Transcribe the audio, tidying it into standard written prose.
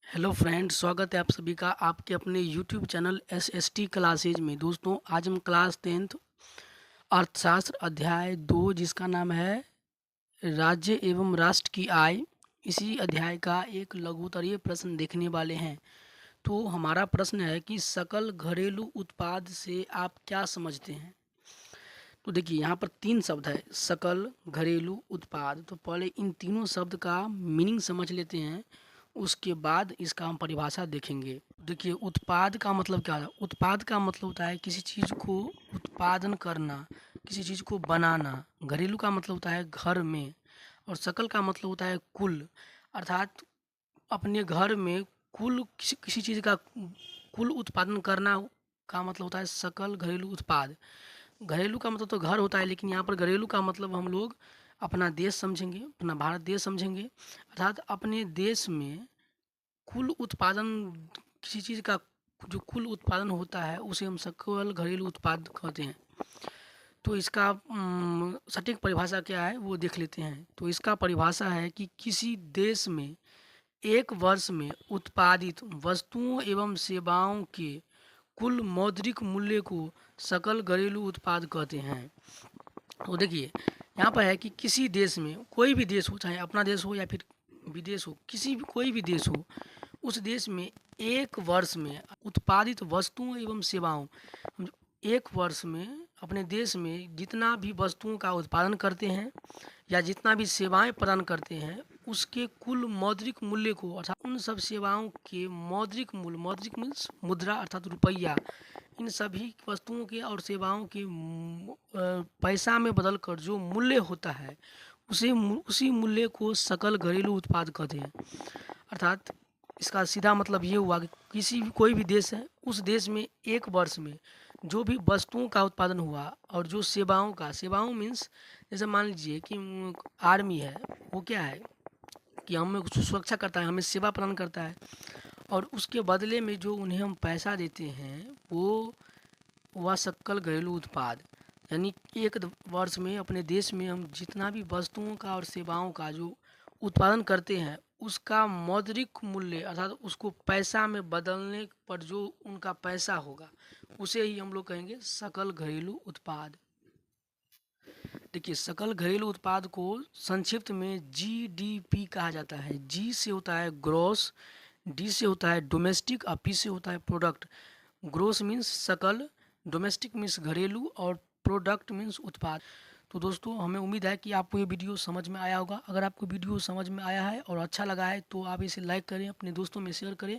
Hello friend, स्वागत है आप सभी का आपके अपने यूट्यूब चैनल एसएसटी क्लासेज में। दोस्तों, आज हम क्लास 10th अर्थशास्त्र अध्याय 2 जिसका नाम है राज्य एवं राष्ट्र की आय, इसी अध्याय का एक लघुत्तरीय प्रश्न देखने वाले हैं। तो हमारा प्रश्न है कि सकल घरेलू उत्पाद से आप क्या समझते हैं। तो देखिए, यहाँ पर तीन शब्द है, सकल घरेलू उत्पाद। तो पहले इन तीनों शब्द का मीनिंग समझ लेते हैं, उसके बाद इसका हम परिभाषा देखेंगे। देखिए, उत्पाद का मतलब क्या है। उत्पाद का मतलब होता है किसी चीज़ को उत्पादन करना, किसी चीज़ को बनाना। घरेलू का मतलब होता है घर में, और सकल का मतलब होता है कुल, अर्थात अपने घर में कुल किसी चीज़ का कुल उत्पादन करना का मतलब होता है सकल घरेलू उत्पाद। घरेलू का मतलब तो घर होता है, लेकिन यहाँ पर घरेलू का मतलब हम लोग अपना देश समझेंगे, अपना भारत देश समझेंगे। अर्थात अपने देश में कुल उत्पादन, किसी चीज़ का जो कुल उत्पादन होता है उसे हम सकल घरेलू उत्पाद कहते हैं। तो इसका सटीक परिभाषा क्या है वो देख लेते हैं। तो इसका परिभाषा है कि किसी देश में एक वर्ष में उत्पादित वस्तुओं एवं सेवाओं के कुल मौद्रिक मूल्य को सकल घरेलू उत्पाद कहते हैं। तो देखिए, यहाँ पर है कि किसी देश में, कोई भी देश हो, चाहे अपना देश हो या फिर विदेश हो, किसी भी कोई भी देश हो, उस देश में एक वर्ष में उत्पादित वस्तुओं एवं सेवाओं, हम एक वर्ष में अपने देश में जितना भी वस्तुओं का उत्पादन करते हैं या जितना भी सेवाएं प्रदान करते हैं, उसके कुल मौद्रिक मूल्य को, अर्थात उन सब सेवाओं के मौद्रिक मूल्य, मौद्रिक मीन्स मुद्रा अर्थात रुपया, इन सभी वस्तुओं के और सेवाओं के पैसा में बदलकर जो मूल्य होता है उसी मूल्य को सकल घरेलू उत्पाद कहते हैं। अर्थात इसका सीधा मतलब ये हुआ कि किसी भी कोई भी देश है, उस देश में एक वर्ष में जो भी वस्तुओं का उत्पादन हुआ और जो सेवाओं का, सेवाओं मीन्स जैसे मान लीजिए कि आर्मी है, वो क्या है कि हमें सुरक्षा करता है, हमें सेवा प्रदान करता है, और उसके बदले में जो उन्हें हम पैसा देते हैं वो वह सकल घरेलू उत्पाद, यानी एक वर्ष में अपने देश में हम जितना भी वस्तुओं का और सेवाओं का जो उत्पादन करते हैं उसका मौद्रिक मूल्य, अर्थात उसको पैसा में बदलने पर जो उनका पैसा होगा उसे ही हम लोग कहेंगे सकल घरेलू उत्पाद। देखिए, सकल घरेलू उत्पाद को संक्षिप्त में जीडीपी कहा जाता है। जी से होता है ग्रॉस, डी से होता है डोमेस्टिक और पी से होता है प्रोडक्ट। ग्रोस मीन्स सकल, डोमेस्टिक मीन्स घरेलू, और प्रोडक्ट मीन्स उत्पाद। तो दोस्तों, हमें उम्मीद है कि आपको ये वीडियो समझ में आया होगा। अगर आपको वीडियो समझ में आया है और अच्छा लगा है तो आप इसे लाइक करें, अपने दोस्तों में शेयर करें।